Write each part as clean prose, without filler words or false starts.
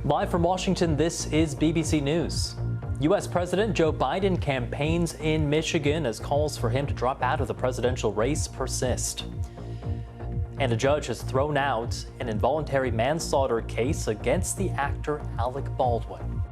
Live from Washington, this is BBC News. U.S. President Joe Biden campaigns in Michigan as calls for him to drop out of the presidential race persist. And a judge has thrown out an involuntary manslaughter case against the actor Alec Baldwin.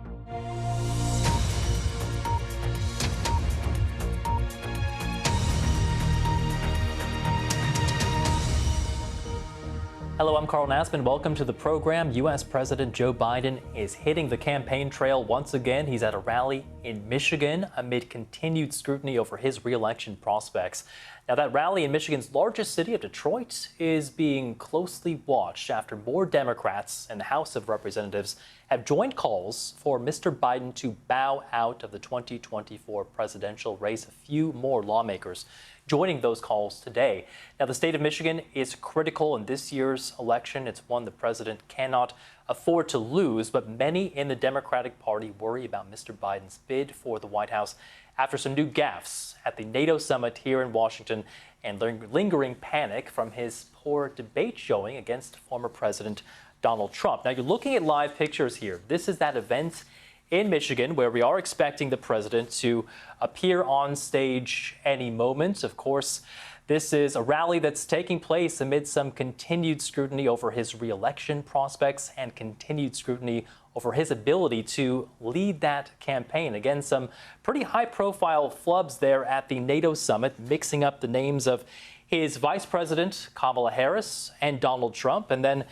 Hello, I'm Carl Nasman. Welcome to the program. U.S. President Joe Biden is hitting the campaign trail once again. He's at a rally in Michigan amid continued scrutiny over his re-election prospects. Now, that rally in Michigan's largest city of Detroit is being closely watched after more Democrats in the House of Representatives have joined calls for Mr. Biden to bow out of the 2024 presidential race. A few more lawmakers joining those calls today. Now, the state of Michigan is critical in this year's election. It's one the president cannot afford to lose, but many in the Democratic Party worry about Mr. Biden's bid for the White House after some new gaffes at the NATO summit here in Washington and lingering panic from his poor debate showing against former President Donald Trump. Now, you're looking at live pictures here. This is that event in Michigan where we are expecting the president to appear on stage any moment. Of course, this is a rally that's taking place amid some continued scrutiny over his re-election prospects and continued scrutiny over his ability to lead that campaign. Again, some pretty high-profile flubs there at the NATO summit, mixing up the names of his vice president, Kamala Harris, and Donald Trump. And then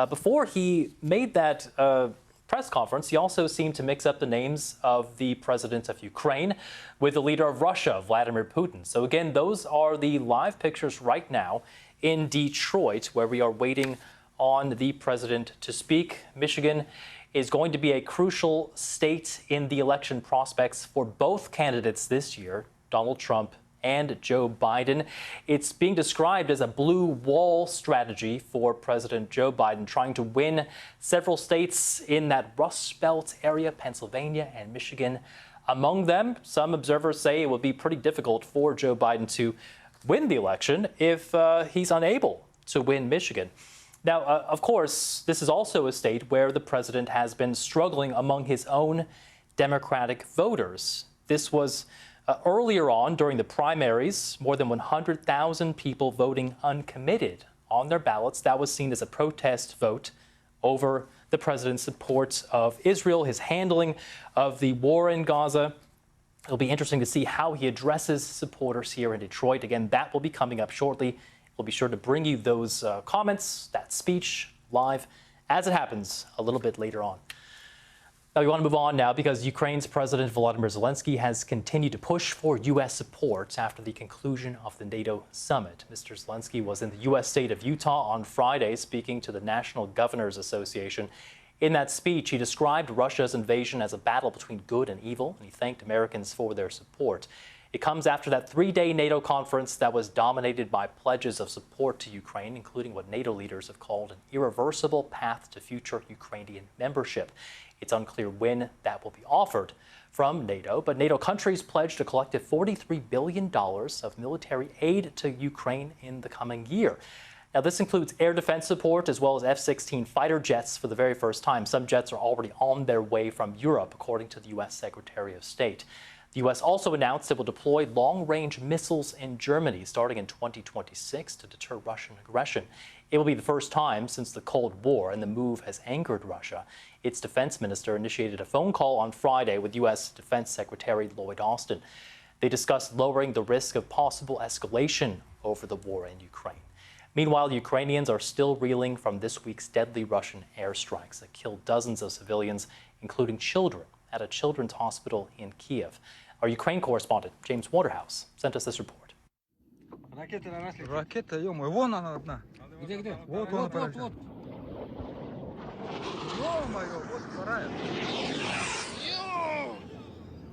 before he made that press conference, he also seemed to mix up the names of the president of Ukraine with the leader of Russia, Vladimir Putin. So again, those are the live pictures right now in Detroit, where we are waiting on the president to speak. Michigan is going to be a crucial state in the election prospects for both candidates this year, Donald Trump and Joe Biden. It's being described as a blue wall strategy for President Joe Biden, trying to win several states in that Rust Belt area, Pennsylvania and Michigan among them. Some observers say it will be pretty difficult for Joe Biden to win the election if he's unable to win Michigan. Now, of course, this is also a state where the president has been struggling among his own Democratic voters. This was earlier on during the primaries, more than 100,000 people voting uncommitted on their ballots. That was seen as a protest vote over the president's support of Israel, his handling of the war in Gaza. It'll be interesting to see how he addresses supporters here in Detroit. Again, that will be coming up shortly. We'll be sure to bring you those comments, that speech, live as it happens a little bit later on. Now, we want to move on now because Ukraine's President Volodymyr Zelensky has continued to push for U.S. support after the conclusion of the NATO summit. Mr. Zelensky was in the U.S. state of Utah on Friday speaking to the National Governors Association. In that speech, he described Russia's invasion as a battle between good and evil, and he thanked Americans for their support. It comes after that three-day NATO conference that was dominated by pledges of support to Ukraine, including what NATO leaders have called an irreversible path to future Ukrainian membership. It's unclear when that will be offered from NATO, but NATO countries pledged a collective $43 billion of military aid to Ukraine in the coming year. Now, this includes air defense support as well as F-16 fighter jets for the very first time. Some jets are already on their way from Europe, according to the U.S. Secretary of State. The U.S. also announced it will deploy long-range missiles in Germany starting in 2026 to deter Russian aggression. It will be the first time since the Cold War, and the move has angered Russia. Its defense minister initiated a phone call on Friday with U.S. Defense Secretary Lloyd Austin. They discussed lowering the risk of possible escalation over the war in Ukraine. Meanwhile, Ukrainians are still reeling from this week's deadly Russian airstrikes that killed dozens of civilians, including children, at a children's hospital in Kiev. Our Ukraine correspondent, James Waterhouse, sent us this report. Ракета, ё-моё, вон она одна. Где? Вот вон она. Ё-моё, вот вторая.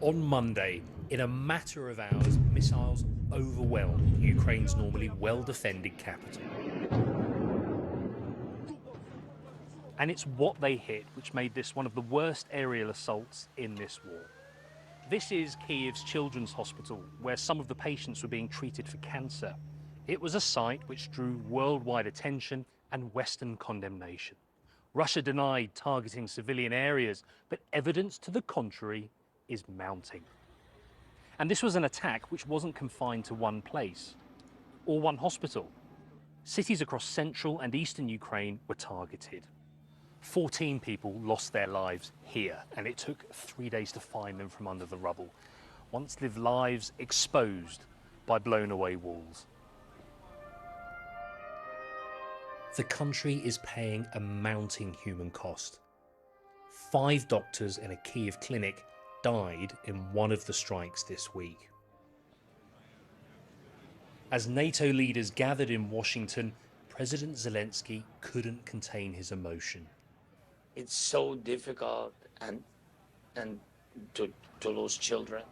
On Monday, in a matter of hours, missiles overwhelmed Ukraine's normally well-defended capital. And it's what they hit which made this one of the worst aerial assaults in this war. This is Kiev's Children's Hospital, where some of the patients were being treated for cancer. It was a site which drew worldwide attention and Western condemnation. Russia denied targeting civilian areas, but evidence to the contrary is mounting. And this was an attack which wasn't confined to one place or one hospital. Cities across central and eastern Ukraine were targeted. 14 people lost their lives here, and it took 3 days to find them from under the rubble. Once-lived lives exposed by blown-away walls. The country is paying a mounting human cost. 5 doctors in a Kyiv clinic died in one of the strikes this week. As NATO leaders gathered in Washington, President Zelensky couldn't contain his emotion. It's so difficult and to lose children.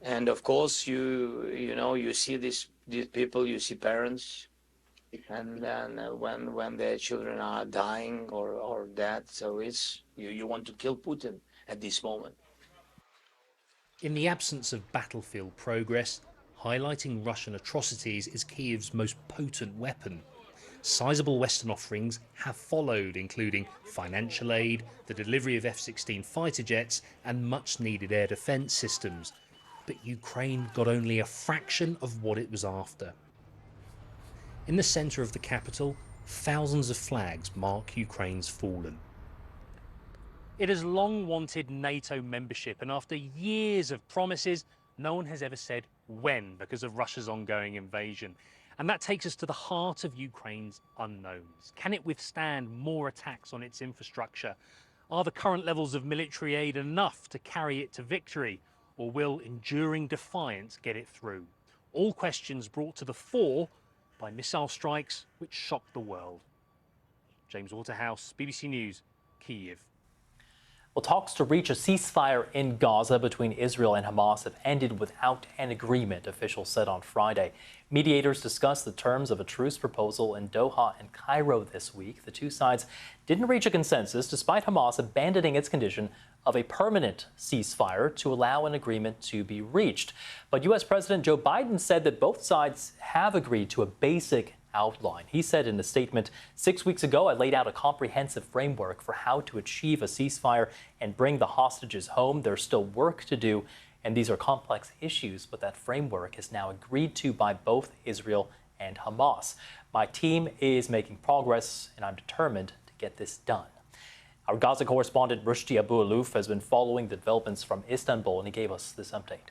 And of course, you see these people, you see parents, and then when their children are dying or dead, so it's you want to kill Putin at this moment. In the absence of battlefield progress, highlighting Russian atrocities is Kyiv's most potent weapon. Sizable Western offerings have followed, including financial aid, the delivery of F-16 fighter jets, and much-needed air defence systems. But Ukraine got only a fraction of what it was after. In the centre of the capital, thousands of flags mark Ukraine's fallen. It has long wanted NATO membership, and after years of promises, no one has ever said when because of Russia's ongoing invasion. And that takes us to the heart of Ukraine's unknowns. Can it withstand more attacks on its infrastructure? Are the current levels of military aid enough to carry it to victory? Or will enduring defiance get it through? All questions brought to the fore by missile strikes which shocked the world. James Waterhouse, BBC News, Kyiv. Well, talks to reach a ceasefire in Gaza between Israel and Hamas have ended without an agreement, officials said on Friday. Mediators discussed the terms of a truce proposal in Doha and Cairo this week. The two sides didn't reach a consensus, despite Hamas abandoning its condition of a permanent ceasefire to allow an agreement to be reached. But U.S. President Joe Biden said that both sides have agreed to a basic outline. He said in a statement, 6 weeks ago, I laid out a comprehensive framework for how to achieve a ceasefire and bring the hostages home. There's still work to do, and these are complex issues, but that framework is now agreed to by both Israel and Hamas. My team is making progress, and I'm determined to get this done. Our Gaza correspondent Rushdie Abu-Alouf has been following the developments from Istanbul, and he gave us this update.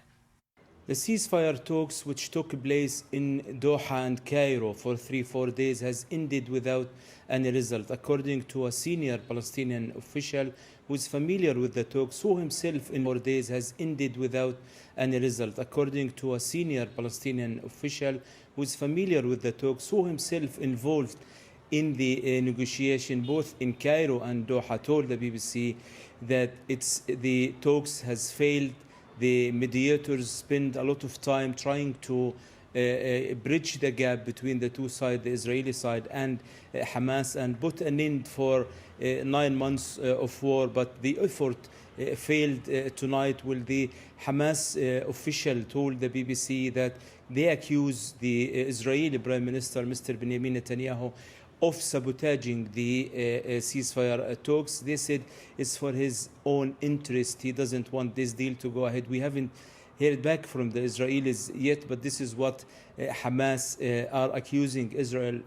The ceasefire talks, which took place in Doha and Cairo for 3-4 days, has ended without any result, according to a senior Palestinian official who is familiar with the talks, who himself in 4 days has ended without any result, according to a senior Palestinian official who is familiar with the talks, who himself involved in the negotiation both in Cairo and Doha, told the BBC that the talks has failed. The mediators spend a lot of time trying to bridge the gap between the two sides, the Israeli side and Hamas, and put an end for 9 months of war. But the effort failed tonight. Well, the Hamas official told the BBC that they accuse the Israeli Prime Minister, Mr. Benjamin Netanyahu, of sabotaging the ceasefire talks. They said it's for his own interest. He doesn't want this deal to go ahead. We haven't heard back from the Israelis yet, but this is what Hamas are accusing Israel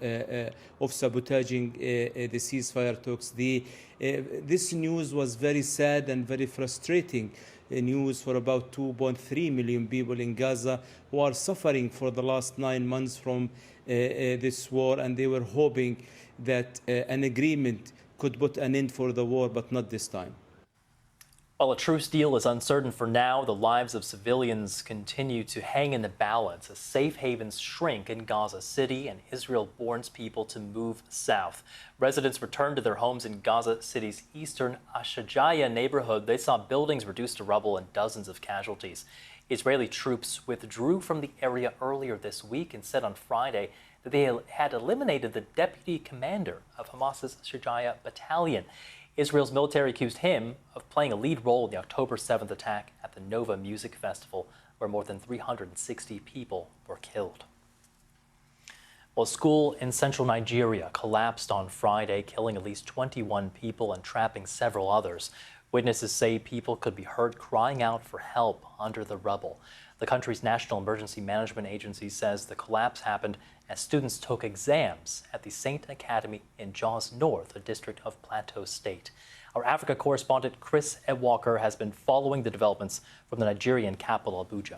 of sabotaging the ceasefire talks. This news was very sad and very frustrating news for about 2.3 million people in Gaza who are suffering for the last 9 months from this war, and they were hoping that an agreement could put an end for the war, but not this time. While a truce deal is uncertain for now, the lives of civilians continue to hang in the balance as safe havens shrink in Gaza City and Israel warns people to move south. Residents returned to their homes in Gaza City's eastern Ashajaya neighborhood. They saw buildings reduced to rubble and dozens of casualties. Israeli troops withdrew from the area earlier this week and said on Friday that they had eliminated the deputy commander of Hamas's Shajaya battalion. Israel's military accused him of playing a lead role in the October 7th attack at the Nova Music Festival, where more than 360 people were killed. Well, a school in central Nigeria collapsed on Friday, killing at least 21 people and trapping several others. Witnesses say people could be heard crying out for help under the rubble. The country's National Emergency Management Agency says the collapse happened as students took exams at the Saint Academy in Jos North, a district of Plateau State. Our Africa correspondent Chris Edwalker has been following the developments from the Nigerian capital, Abuja.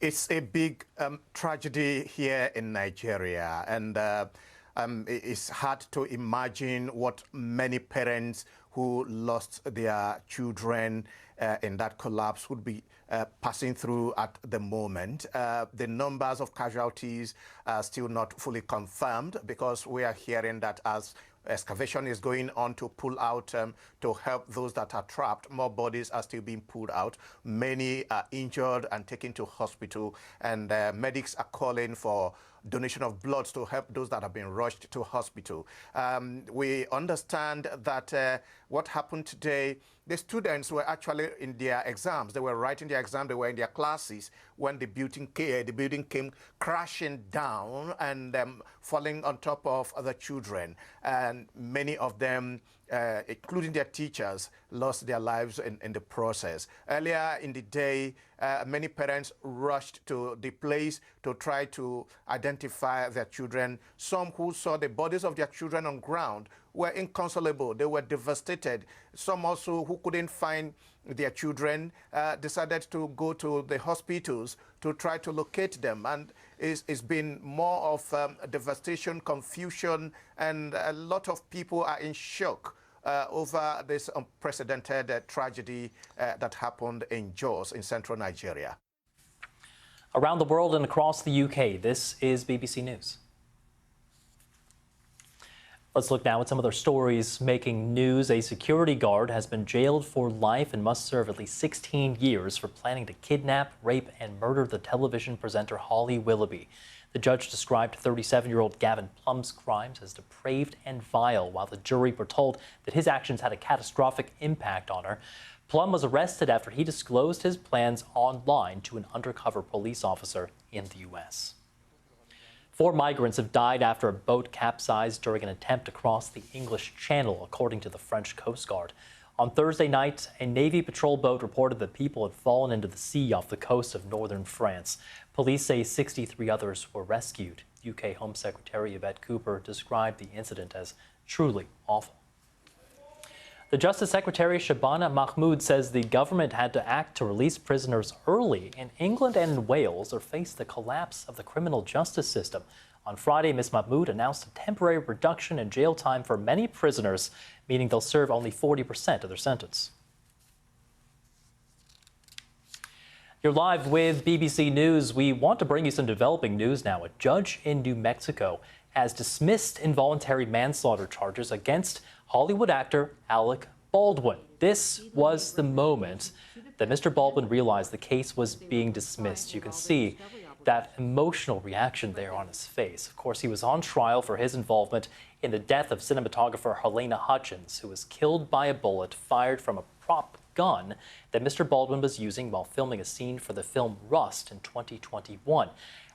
It's a big tragedy here in Nigeria, and it's hard to imagine what many parents who lost their children in that collapse would be passing through at the moment. The numbers of casualties are still not fully confirmed because we are hearing that as excavation is going on to pull out, to help those that are trapped, more bodies are still being pulled out. Many are injured and taken to hospital, and medics are calling for donation of blood to help those that have been rushed to hospital. We understand that what happened today, the students were actually in their exams. They were writing their exam, they were in their classes when the building came crashing down and falling on top of other children. And many of them, including their teachers, lost their lives in the process. Earlier in the day, many parents rushed to the place to try to identify their children. Some who saw the bodies of their children on ground were inconsolable. They were devastated. Some also who couldn't find their children decided to go to the hospitals to try to locate them. And it's been more of devastation, confusion, and a lot of people are in shock over this unprecedented tragedy that happened in Jos in central Nigeria. Around the world and across the UK, this is BBC News. Let's look now at some other stories making news. A security guard has been jailed for life and must serve at least 16 years for planning to kidnap, rape, and murder the television presenter Holly Willoughby. The judge described 37-year-old Gavin Plum's crimes as depraved and vile, while the jury were told that his actions had a catastrophic impact on her. Plum was arrested after he disclosed his plans online to an undercover police officer in the U.S. 4 migrants have died after a boat capsized during an attempt to cross the English Channel, according to the French Coast Guard. On Thursday night, a Navy patrol boat reported that people had fallen into the sea off the coast of northern France. Police say 63 others were rescued. UK Home Secretary Yvette Cooper described the incident as truly awful. The Justice Secretary Shabana Mahmood says the government had to act to release prisoners early in England and in Wales or face the collapse of the criminal justice system. On Friday, Ms. Mahmood announced a temporary reduction in jail time for many prisoners, meaning they'll serve only 40% of their sentence. You're live with BBC News. We want to bring you some developing news now. A judge in New Mexico has dismissed involuntary manslaughter charges against Hollywood actor Alec Baldwin. This was the moment that Mr. Baldwin realized the case was being dismissed. You can see that emotional reaction there on his face. Of course, he was on trial for his involvement in the death of cinematographer Helena Hutchins, who was killed by a bullet fired from a prop gun that Mr. Baldwin was using while filming a scene for the film Rust in 2021.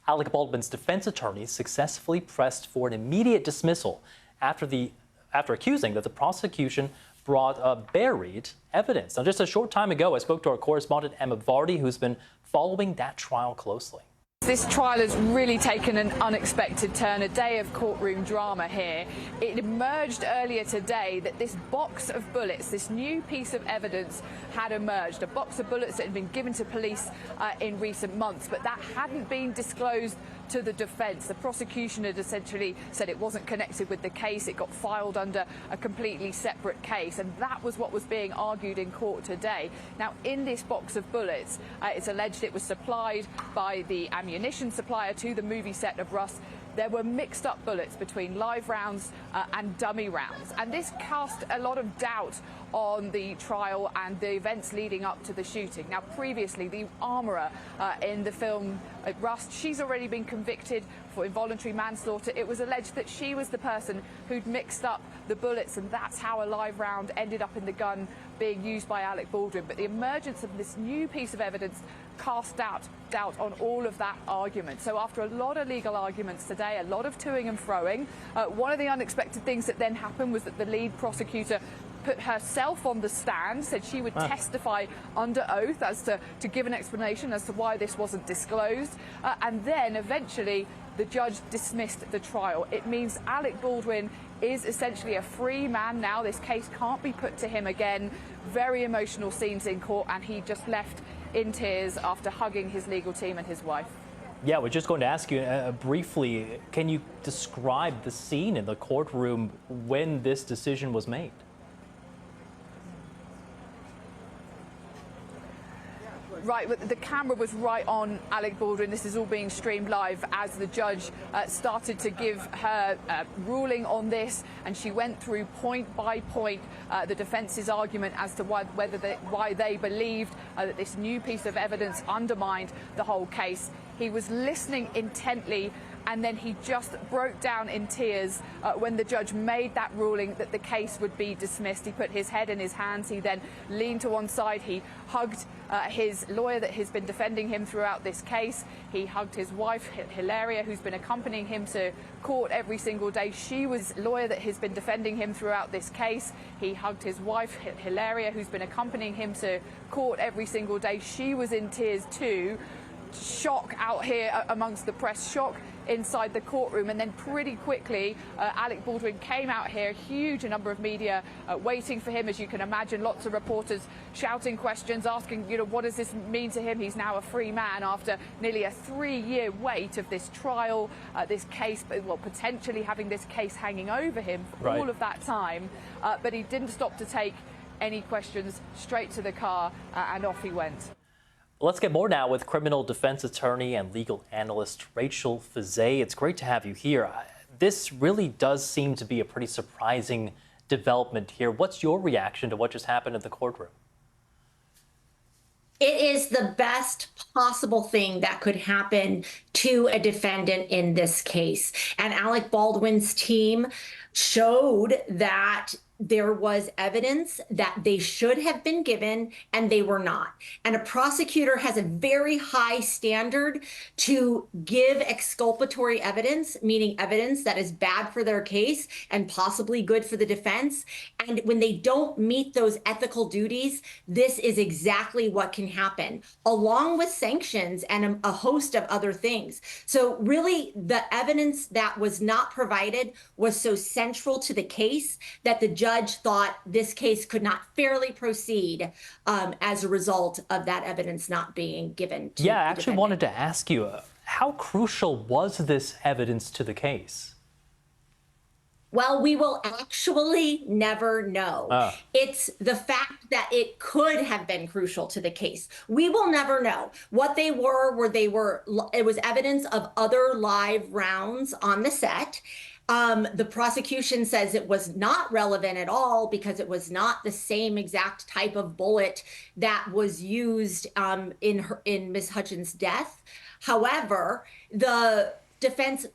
Alec Baldwin's defense attorneys successfully pressed for an immediate dismissal after accusing that the prosecution brought buried evidence. Now, just a short time ago, I spoke to our correspondent Emma Vardy, who's been following that trial closely. This trial has really taken an unexpected turn, a day of courtroom drama here. It emerged earlier today that this box of bullets, this new piece of evidence had emerged, a box of bullets that had been given to police in recent months, but that hadn't been disclosed to the defence. The prosecution had essentially said it wasn't connected with the case. It got filed under a completely separate case, and that was what was being argued in court today. Now, in this box of bullets, it's alleged it was supplied by the ammunition supplier to the movie set of Rust. There were mixed up bullets between live rounds and dummy rounds, and this cast a lot of doubt on the trial and the events leading up to the shooting. Now, previously, the armourer in the film Rust. She's already been convicted for involuntary manslaughter. It was alleged that she was the person who'd mixed up the bullets, and that's how a live round ended up in the gun being used by Alec Baldwin. But the emergence of this new piece of evidence cast doubt on all of that argument. So after a lot of legal arguments today, a lot of toing and froing, one of the unexpected things that then happened was that the lead prosecutor put herself on the stand, said she would testify under oath as to give an explanation as to why this wasn't disclosed, and then eventually the judge dismissed the trial. It means Alec Baldwin is essentially a free man now. This case can't be put to him again. Very emotional scenes in court, and he just left in tears after hugging his legal team and his wife. Yeah, we're just going to ask you briefly, can you describe the scene in the courtroom when this decision was made? Right, the camera was right on Alec Baldwin. This is all being streamed live as the judge started to give her ruling on this, and she went through point by point the defence's argument as to why they believed that this new piece of evidence undermined the whole case. He was listening intently, and then he just broke down in tears when the judge made that ruling that the case would be dismissed. He put his head in his hands. He then leaned to one side. He hugged his lawyer that has been defending him throughout this case. He hugged his wife, Hilaria, who's been accompanying him to court every single day. She was the lawyer that has been defending him throughout this case. He hugged his wife, Hilaria, who's been accompanying him to court every single day. She was in tears too. Shock out here amongst the press, shock inside the courtroom, and then pretty quickly Alec Baldwin came out here, huge number of media waiting for him, as you can imagine, lots of reporters shouting questions, asking, what does this mean to him? He's now a free man after nearly a 3-year wait of this trial, this case, well, potentially having this case hanging over him for all of that time, but he didn't stop to take any questions, straight to the car, and off he went. Let's get more now with criminal defense attorney and legal analyst Rachel Fizet. It's great to have you here. This really does seem to be a pretty surprising development here. What's your reaction to what just happened in the courtroom? It is the best possible thing that could happen to a defendant in this case. And Alec Baldwin's team showed that there was evidence that they should have been given and they were not. And a prosecutor has a very high standard to give exculpatory evidence, meaning evidence that is bad for their case and possibly good for the defense. And when they don't meet those ethical duties, this is exactly what can happen, along with sanctions and a host of other things. So really, the evidence that was not provided was so central to the case that the judge thought this case could not fairly proceed as a result of that evidence not being given to I actually defendant. wanted to ask you, how crucial was this evidence to the case? Well, we will actually never know. It's the fact that it could have been crucial to the case. We will never know. What they were, it was evidence of other live rounds on the set. The prosecution says it was not relevant at all because it was not the same exact type of bullet that was used in Ms. Hutchins' death. However, the defense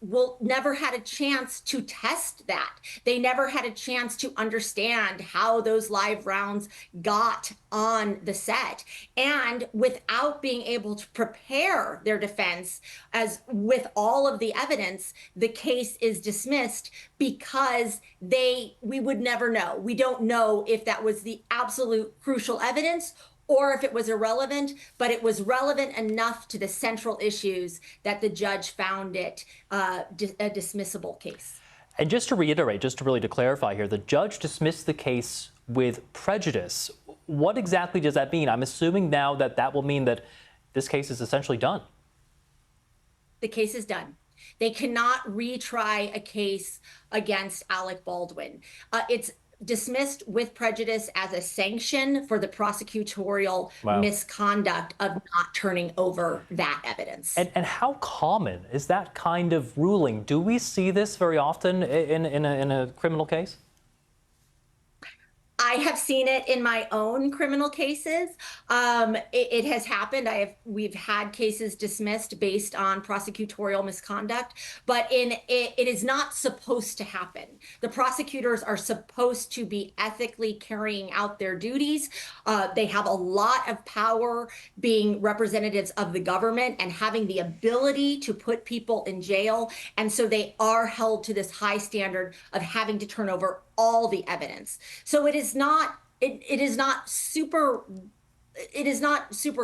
never had a chance to test that. They never had a chance to understand how those live rounds got on the set. And without being able to prepare their defense, as with all of the evidence, the case is dismissed because we would never know. We don't know if that was the absolute crucial evidence or if it was irrelevant, but it was relevant enough to the central issues that the judge found it a dismissible case. And just to reiterate, just to really clarify here, the judge dismissed the case with prejudice. What exactly does that mean? I'm assuming now that will mean that this case is essentially done. The case is done. They cannot retry a case against Alec Baldwin. It's dismissed with prejudice as a sanction for the prosecutorial misconduct of not turning over that evidence. And how common is that kind of ruling? Do we see this very often in a criminal case? I have seen it in my own criminal cases. It has happened. We've had cases dismissed based on prosecutorial misconduct, but it is not supposed to happen. The prosecutors are supposed to be ethically carrying out their duties. They have a lot of power being representatives of the government and having the ability to put people in jail. And so they are held to this high standard of having to turn over all the evidence. So it is not super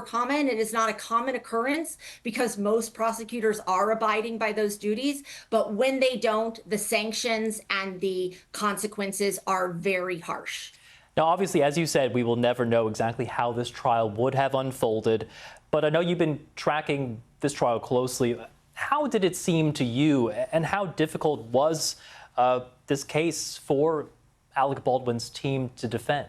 common. It is not a common occurrence because most prosecutors are abiding by those duties. But when they don't, the sanctions and the consequences are very harsh. Now, obviously, as you said, we will never know exactly how this trial would have unfolded. But I know you've been tracking this trial closely. How did it seem to you, and how difficult was this case for Alec Baldwin's team to defend?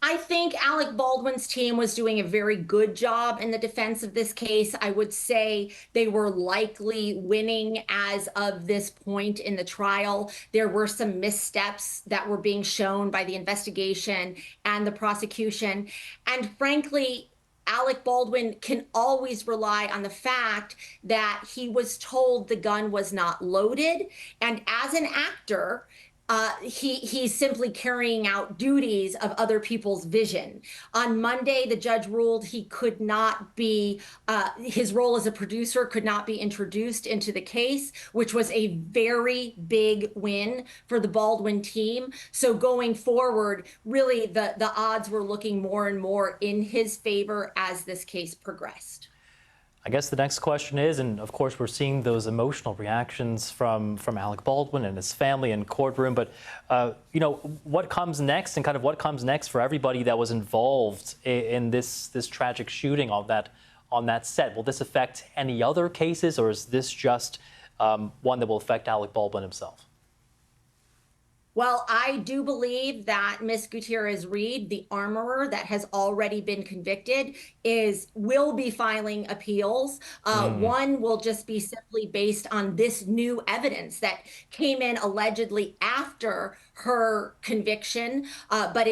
I think Alec Baldwin's team was doing a very good job in the defense of this case. I would say they were likely winning as of this point in the trial. There were some missteps that were being shown by the investigation and the prosecution. And frankly, Alec Baldwin can always rely on the fact that he was told the gun was not loaded. And as an actor, he's simply carrying out duties of other people's vision. On Monday, the judge ruled he could not be, his role as a producer could not be introduced into the case, which was a very big win for the Baldwin team. So going forward, really the odds were looking more and more in his favor as this case progressed. I guess the next question is, and of course we're seeing those emotional reactions from Alec Baldwin and his family in courtroom, but you know, what comes next, and kind of what comes next for everybody that was involved in this tragic shooting on that set? Will this affect any other cases, or is this just one that will affect Alec Baldwin himself? Well, I do believe that Ms. Gutierrez-Reed, the armorer that has already been convicted, will be filing appeals. One will just be simply based on this new evidence that came in allegedly after her conviction, but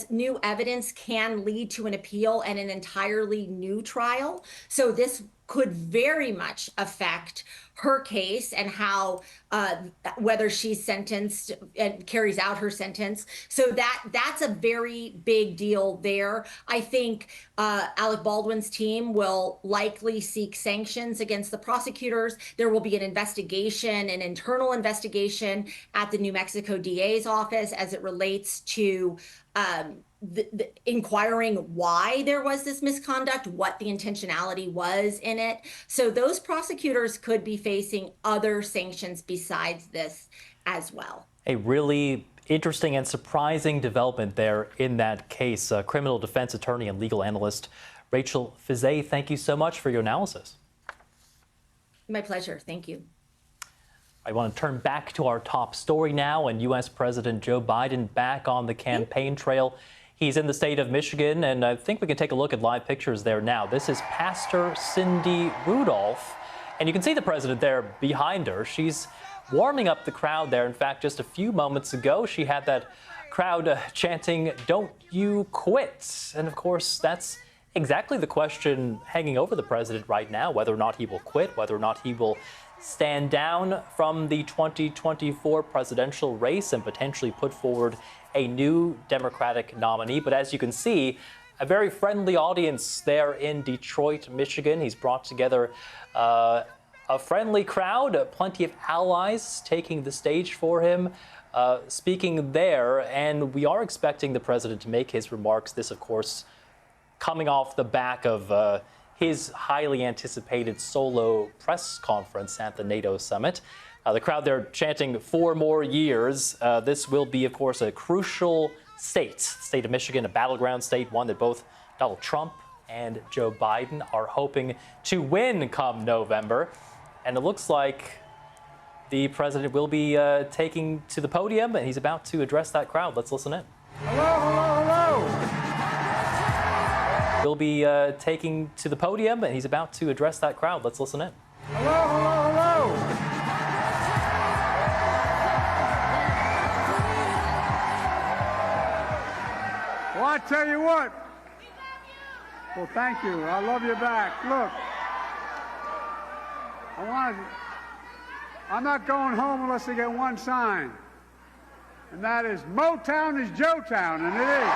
new evidence can lead to an appeal and an entirely new trial. So this could very much affect her case and how whether she's sentenced and carries out her sentence. So that's a very big deal there. I think Alec Baldwin's team will likely seek sanctions against the prosecutors. There will be an investigation, an internal investigation at the New Mexico DA's office as it relates to the inquiring why there was this misconduct, what the intentionality was in it. So those prosecutors could be facing other sanctions besides this as well. A really interesting and surprising development there in that case. Criminal defense attorney and legal analyst Rachel Fizet, thank you so much for your analysis. My pleasure. Thank you. I want to turn back to our top story now, and U.S. President Joe Biden back on the campaign trail. He's in the state of Michigan, and I think we can take a look at live pictures there now. This is Pastor Cindy Rudolph, and you can see the president there behind her. She's warming up the crowd there. In fact, just a few moments ago, she had that crowd chanting, "Don't you quit." And of course, that's exactly the question hanging over the president right now, whether or not he will quit, whether or not he will stand down from the 2024 presidential race and potentially put forward a new Democratic nominee. But as you can see, a very friendly audience there in Detroit, Michigan. He's brought together a friendly crowd, plenty of allies taking the stage for him, speaking there. And we are expecting the president to make his remarks. This, of course, coming off the back of his highly anticipated solo press conference at the NATO summit. The crowd there chanting 4 more years. This will be, of course, a crucial state, the state of Michigan, a battleground state, one that both Donald Trump and Joe Biden are hoping to win come November. And it looks like the president will be taking to the podium, and he's about to address that crowd. Let's listen in. Hello, hello, hello. He'll be taking to the podium, and he's about to address that crowd. Let's listen in. Hello, hello, hello. tell you what. Well, thank you. I love you back. Look, I'm not going home unless I get one sign, and that is Motown is Joetown, and it is.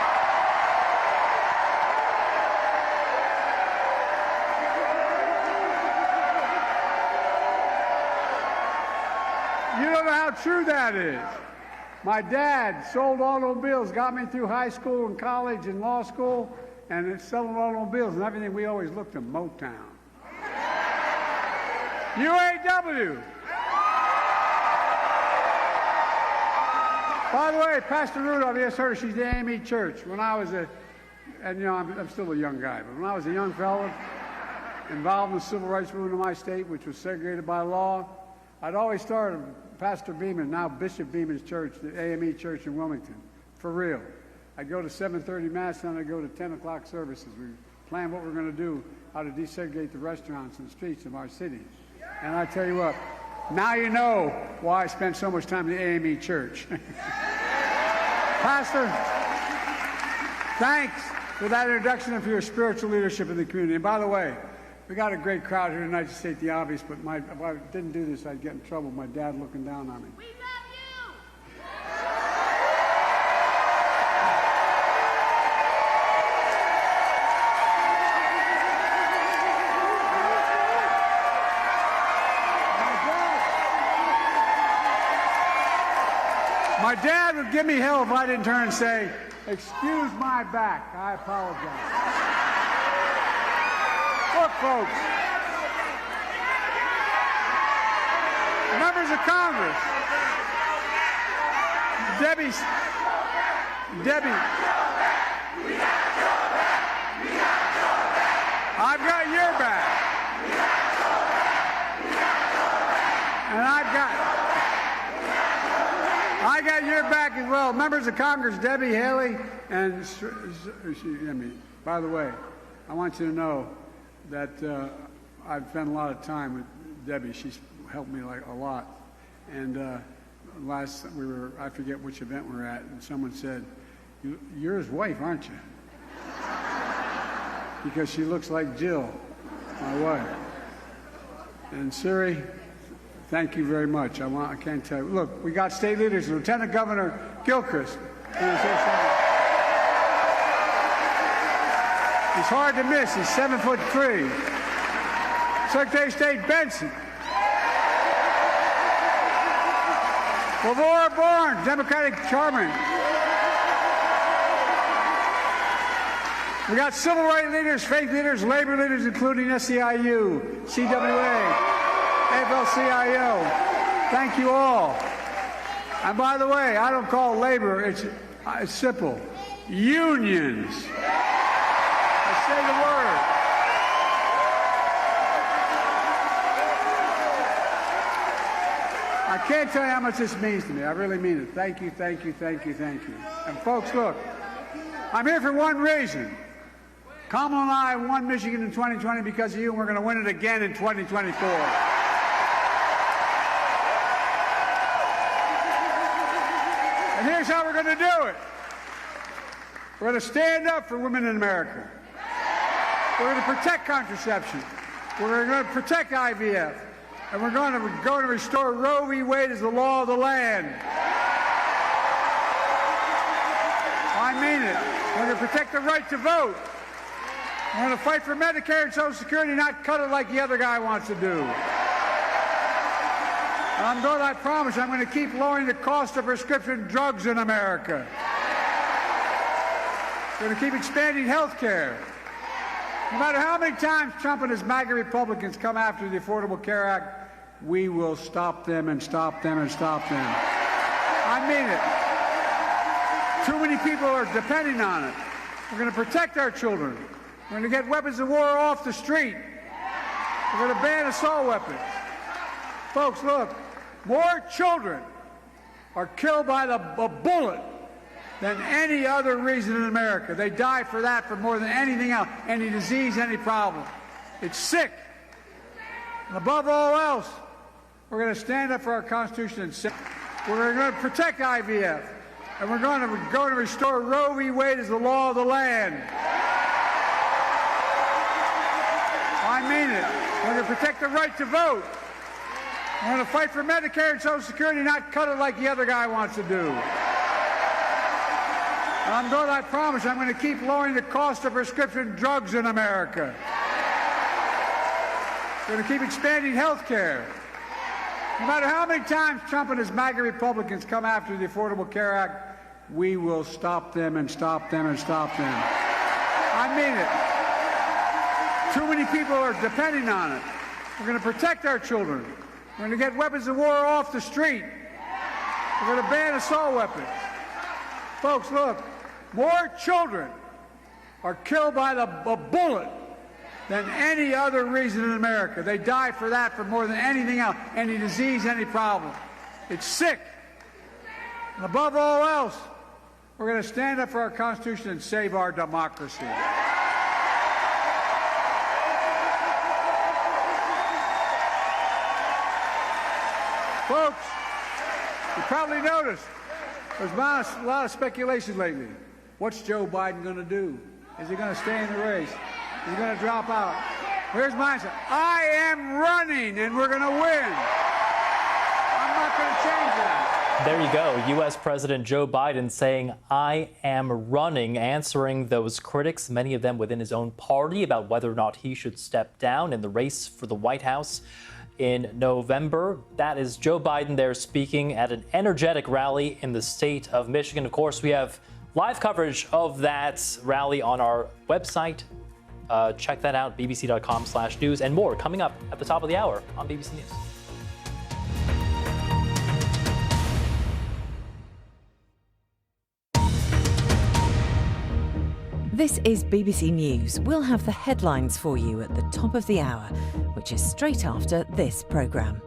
You don't know how true that is. My dad sold automobiles, got me through high school and college and law school, and it's selling automobiles and everything. We always looked at Motown. UAW. By the way, Pastor Rudolph, yes, sir, she's the AME Church. When I was and you know, I'm still a young guy, but when I was a young fellow involved in the civil rights movement of my state, which was segregated by law, I'd always start Pastor Beeman, now Bishop Beeman's church, the AME Church in Wilmington, for real. I'd go to 7:30 Mass, and I'd go to 10 o'clock services. We plan what we're going to do, how to desegregate the restaurants and streets of our city. And I tell you what, now you know why I spent so much time in the AME Church. Pastor, thanks for that introduction and for your spiritual leadership in the community. And by the way, we got a great crowd here tonight, to state the obvious, but if I didn't do this, I'd get in trouble with my dad looking down on me. We love you! My dad would give me hell if I didn't turn and say, "Excuse my back, I apologize." Look, folks, members of Congress, Debbie, I've got your back, and I got your back as well. Members of Congress, Debbie, Haley, and by the way, I want you to know that I've spent a lot of time with Debbie. She's helped me like a lot. And last I forget which event we're at, and someone said, "You're his wife, aren't you?" Because she looks like Jill, my wife. And Siri, thank you very much. I can't tell you. Look, we got state leaders, Lieutenant Governor Gilchrist. He's hard to miss. He's 7'3". Secretary of State Benson. Lavora Bourne, Democratic chairman. We got civil rights leaders, faith leaders, labor leaders, including SEIU, CWA, AFL-CIO. Thank you all. And by the way, I don't call labor, it's simple. Unions. Say the word. I can't tell you how much this means to me. I really mean it. Thank you, thank you, thank you, thank you. And folks, look, I'm here for one reason. Kamala and I won Michigan in 2020 because of you, and we're going to win it again in 2024. And here's how we're going to do it. We're going to stand up for women in America. We're going to protect contraception. We're going to protect IVF. And we're going to restore Roe v. Wade as the law of the land. I mean it. We're going to protect the right to vote. We're going to fight for Medicare and Social Security, not cut it like the other guy wants to do. And I promise I'm going to keep lowering the cost of prescription drugs in America. We're going to keep expanding health care. No matter how many times Trump and his MAGA Republicans come after the Affordable Care Act, we will stop them and stop them and stop them. I mean it. Too many people are depending on it. We're going to protect our children. We're going to get weapons of war off the street. We're going to ban assault weapons. Folks, look, more children are killed by a bullet than any other reason in America. They die for that for more than anything else, any disease, any problem. It's sick. And above all else, we're going to stand up for our Constitution and we're going to protect IVF. And we're going to restore Roe v. Wade as the law of the land. I mean it. We're going to protect the right to vote. We're going to fight for Medicare and Social Security, not cut it like the other guy wants to do. I promise I'm going to keep lowering the cost of prescription drugs in America. We're going to keep expanding health care. No matter how many times Trump and his MAGA Republicans come after the Affordable Care Act, we will stop them and stop them and stop them. I mean it. Too many people are depending on it. We're going to protect our children. We're going to get weapons of war off the street. We're going to ban assault weapons. Folks, look, more children are killed by a bullet than any other reason in America. They die for that for more than anything else, any disease, any problem. It's sick. And above all else, we're going to stand up for our Constitution and save our democracy. Folks, you probably noticed there's a lot of speculation lately. What's Joe Biden going to do? Is he going to stay in the race? Is he going to drop out? Here's my answer. I am running, and we're going to win. I'm not going to change that. There you go. U.S. President Joe Biden saying, I am running, answering those critics, many of them within his own party, about whether or not he should step down in the race for the White House in November. That is Joe Biden there speaking at an energetic rally in the state of Michigan. Of course, we have live coverage of that rally on our website. Check that out, bbc.com/news, and more coming up at the top of the hour on BBC News. This is BBC News. We'll have the headlines for you at the top of the hour, which is straight after this programme.